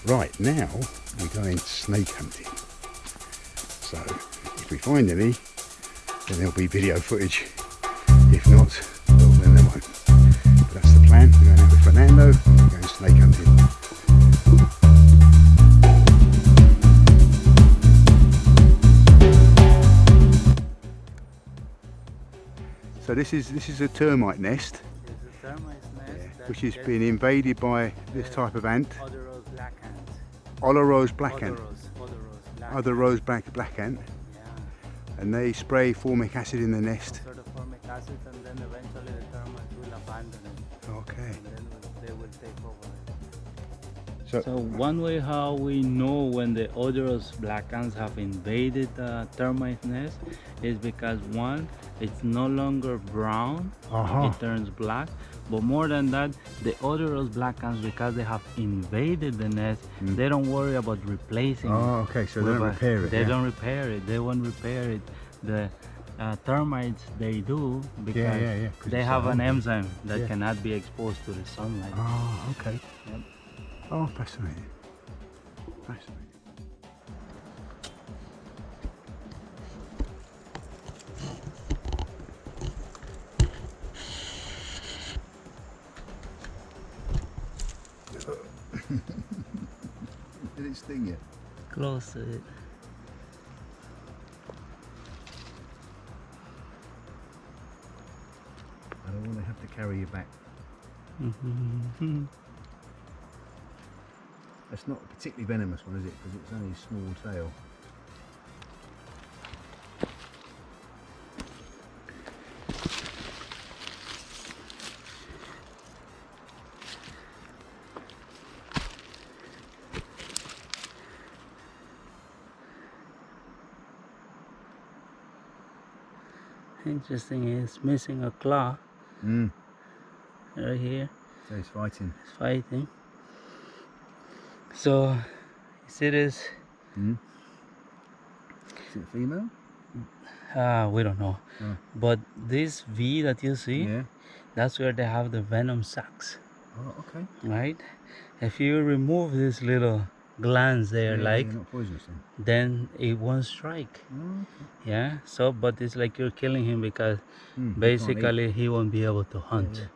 Right, now we're going snake hunting. So if we find any, then there'll be video footage. If not, well, then there won't. But that's the plan. We're going out with Fernando and we're going snake hunting. So this is a termite nest. It's a termite nest, Which has been invaded by this type of ant. Other rose black ant. Olorose black ant. Other rose black ant. Black ant. Yeah. And they spray formic acid in the nest. Sort of formic acid, and then eventually the termites will abandon it. Okay. And then they will take over it. So So one way how we know when the odorous black ants have invaded the termite nest is because one, it's no longer brown, it turns black. But more than that, the odorous black ants, because they have invaded the nest, they don't worry about replacing it. okay, so they don't repair it. They don't repair it. They won't repair it. The termites, they do, because they have an enzyme that cannot be exposed to the sunlight. Oh, okay. Yep. Oh, fascinating. Fascinating. Did it sting you? Close to it. I don't want to have to carry you back. That's not a particularly venomous one, is it? Because it's only a small tail. Interesting, it's missing a claw right here. So it's fighting. It's fighting. So, you see this? Is it a female? We don't know. But this V that you see, that's where they have the venom sacs. Oh, okay. Right? If you remove this little glands there, like, not poisonous then it won't strike. Oh, okay. Yeah. So, but it's like you're killing him because basically he won't be able to hunt.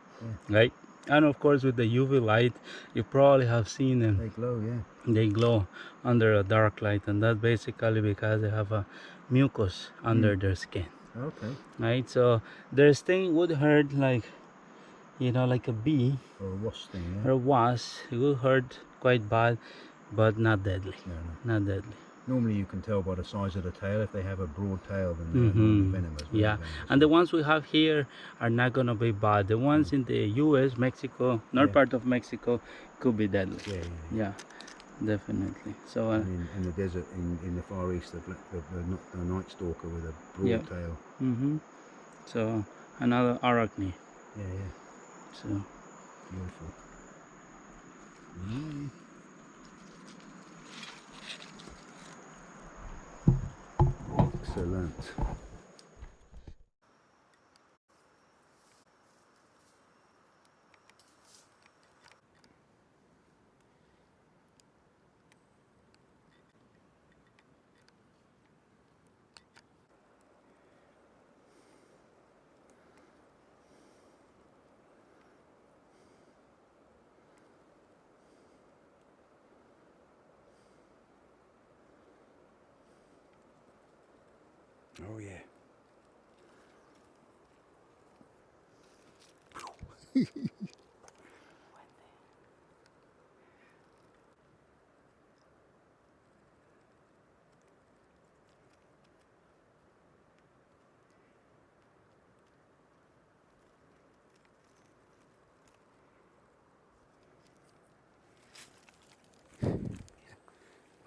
Right? And of course, with the UV light, you probably have seen them. They glow, They glow under a dark light, and that's basically because they have a mucus under their skin. Okay. Right? So their sting would hurt like, you know, like a bee Or a wasp thing, or a wasp. It will hurt quite bad, but not deadly. No. Not deadly. Normally you can tell by the size of the tail. If they have a broad tail, then they're normally venomous. Yeah, and the ones we have here are not gonna be bad. The ones in the US, Mexico, north part of Mexico, could be deadly. Yeah, definitely. So and in the desert, in the Far East, the night stalker with a broad tail. So another arachne. So Beautiful. Excellent. Oh yeah.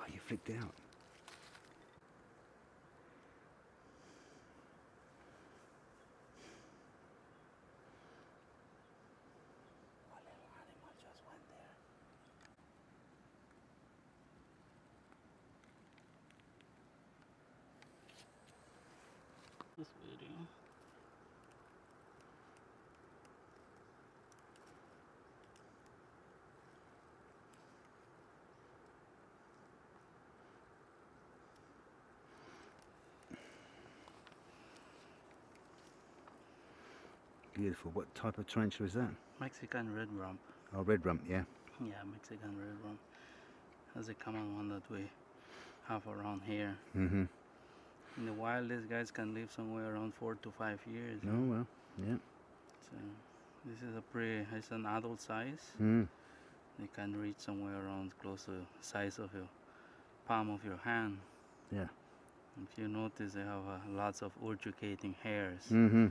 Oh, you flicked it out. this video. Beautiful. What type of tarantula is that? Mexican red rump. Oh, red rump, yeah. Yeah, Mexican red rump. That's a common one that we have around here. Mm-hmm. In the wild, these guys can live somewhere around 4 to 5 years. Oh, well, yeah. So this is it's an adult size. Mm. They can reach somewhere around close to the size of your palm of your hand. Yeah. If you notice, they have lots of urticating hairs. Mm-hmm.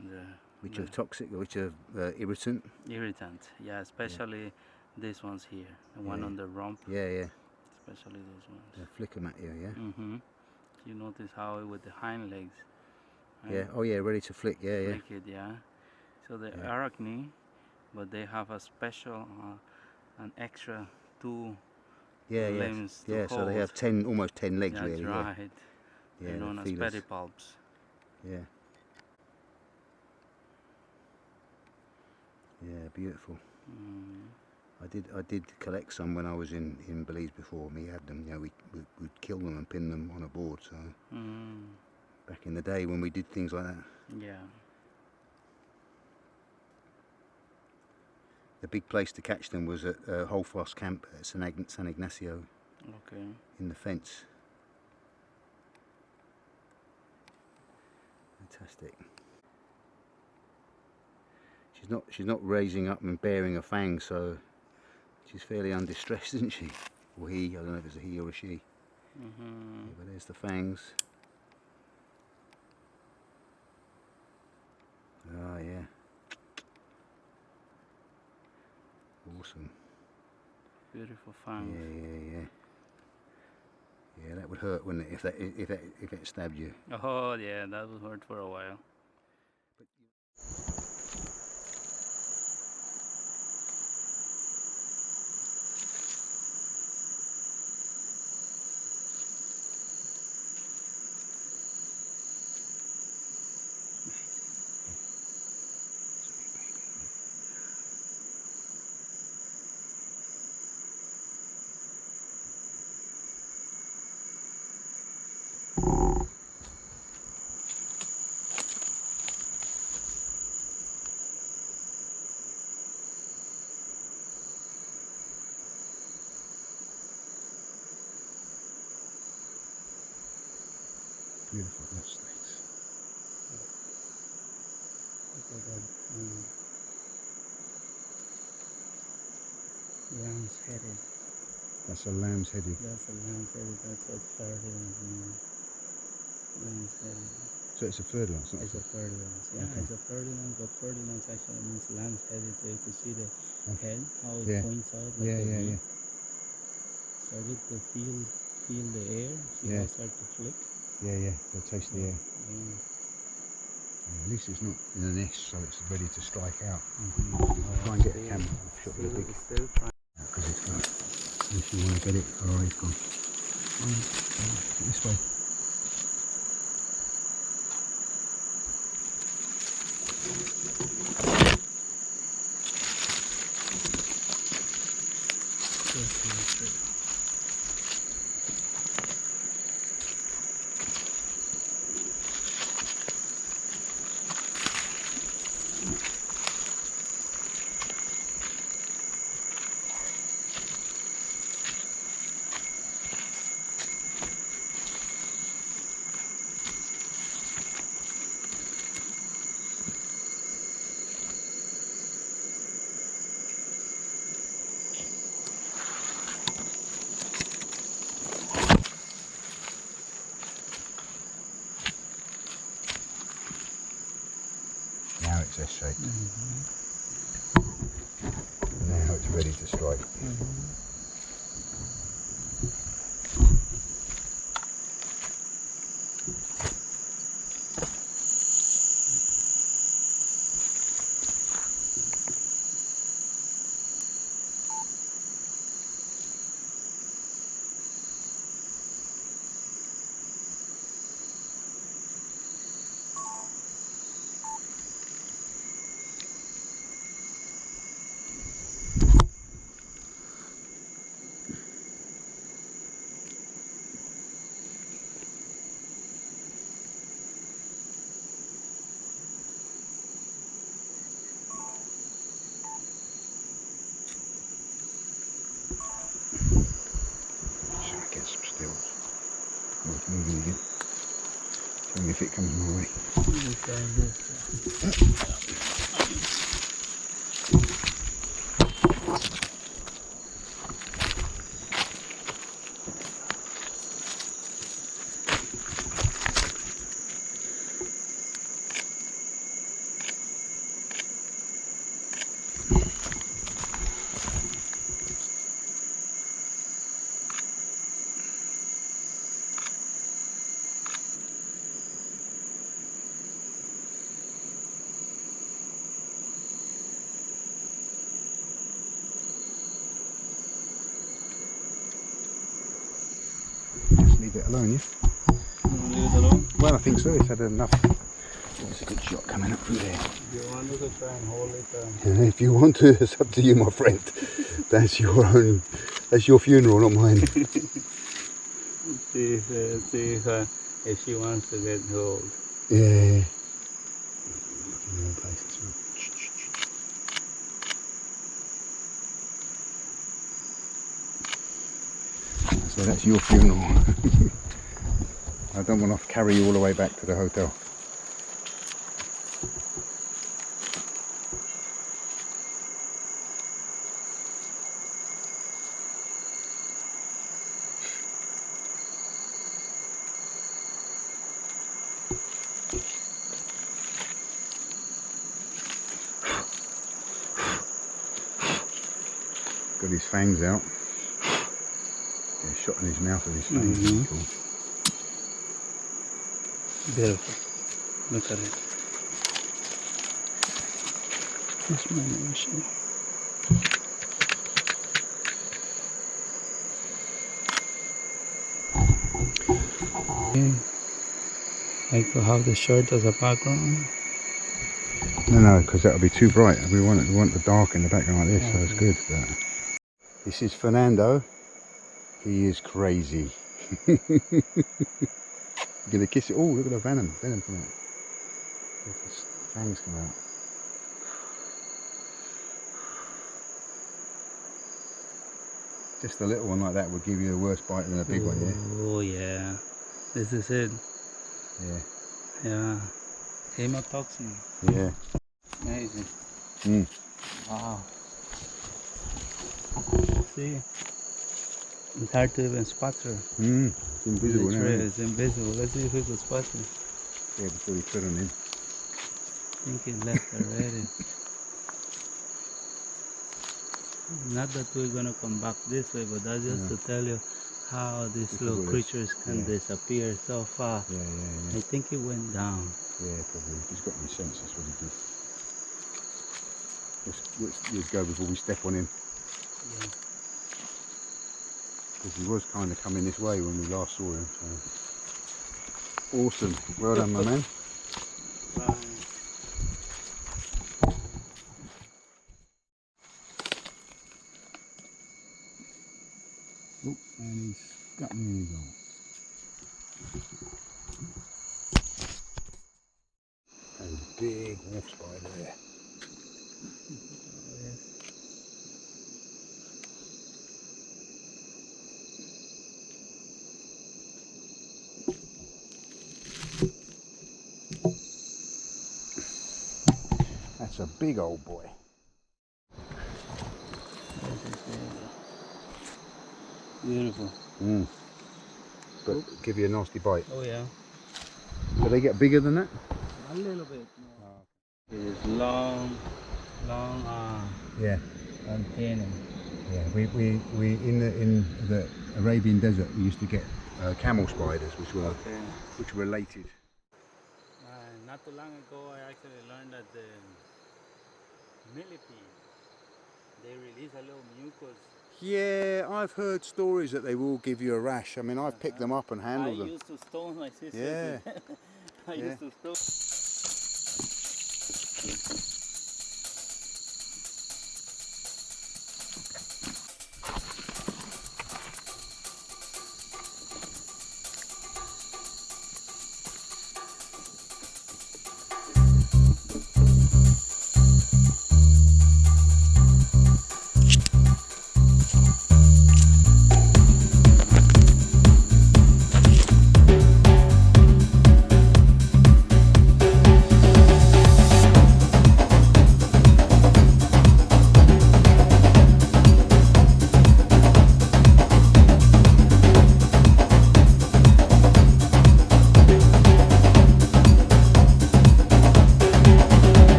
And Which are toxic, which are irritant. Irritant, yeah, especially these ones here. The one on the rump. Yeah, yeah. Especially those ones. They flick them at you, yeah. Mm-hmm. You notice how with the hind legs. Right? Yeah. Oh, yeah. Ready to flick. Yeah, yeah. Flick it, yeah. So the arachne, but they have a special, an extra 2 limbs to yeah. hold. So they have almost 10 legs, That's really. right. Yeah. They're known as pedipalps. Yeah. Yeah, beautiful. I did collect some when I was in Belize before. We had them, you know, we'd kill them and pin them on a board. So back in the day when we did things like that. Yeah. The big place to catch them was at Holdfast Camp at San Ignacio. Okay. In the fence. Fantastic. She's not raising up and baring her fangs, so she's fairly undistressed, isn't she? Or he, I don't know if it's a he or a she. Yeah, but there's the fangs. Ah, yeah. Awesome. Beautiful fangs. Yeah. Yeah, that would hurt, wouldn't it, if it stabbed you? Oh yeah, that would hurt for a while. Beautiful little snakes. Look at that. Lance-headed. That's a lamb's-headed. That's a lance-headed. That's a Fer de Lance. Lance-headed. So it's a Fer de Lance, not It's a Fer de Lance. Yeah, okay. it's a Fer de Lance, but Fer de Lance actually means lance-headed. So you can see the head, how it points out. Like yeah. Started to feel the air. See how it started to flick. Yeah. They'll taste the air. Yeah. At least it's not in a nest, so it's ready to strike out. Try Oh, and get a camera. I've shot with a big. Still trying. Because it's got. If you want to get it, alright, it's gone. This way. Now it's S-shaped. Now it's ready to strike. if it comes my way. Leave it alone, yeah? Leave it alone? Well, I think so. It's had enough. There's a good shot coming up from there. You want to try and hold it? If you want to, it's up to you, my friend. That's your own. That's your funeral, not mine. see if she wants to get hold. Yeah. So that's your funeral. I don't want to carry you all the way back to the hotel. Got his fangs out. Get a shot in his mouth with his fangs. Mm-hmm. Cool. Beautiful. Look at it. That's my ocean. Okay. Like to have the shirt as a background. No, because that'll be too bright. We want the dark in the background like this, so it's good. But this is Fernando. He is crazy. You're gonna kiss it. Oh, look at the venom come out. Look at his fangs come out. Just a little one like that would give you a worse bite than a big one, yeah? Oh yeah, this is it. Yeah. Yeah, hemotoxin. Yeah. Amazing. Mm. Wow. See, it's hard to even spot her. It's invisible now, isn't it? It's invisible. Let's see if we can spot her. Yeah, before you tread on him. I think he left already. Not that we're gonna come back this way, but that's just to tell you how these little creatures can disappear so fast. Yeah. I think he went down. Yeah, probably. If he's got any sense, that's what he did. Let's go before we step on him. Yeah. Because he was kind of coming this way when we last saw him. So. Awesome. Well done, my man. Bye. Oh, and he's got me in his arm. There's a big wolf spider there. That's a big old boy. Beautiful. But give you a nasty bite. Oh yeah. Do they get bigger than that? A little bit more. It is long, Yeah. antenna. Yeah. We in the Arabian desert we used to get camel spiders, which were related. Not too long ago, I actually learned that the millipede, they release a little mucus. Yeah, I've heard stories that they will give you a rash. I mean, I've picked them up and handled them. I used to stone my sister. Yeah. I used to stone.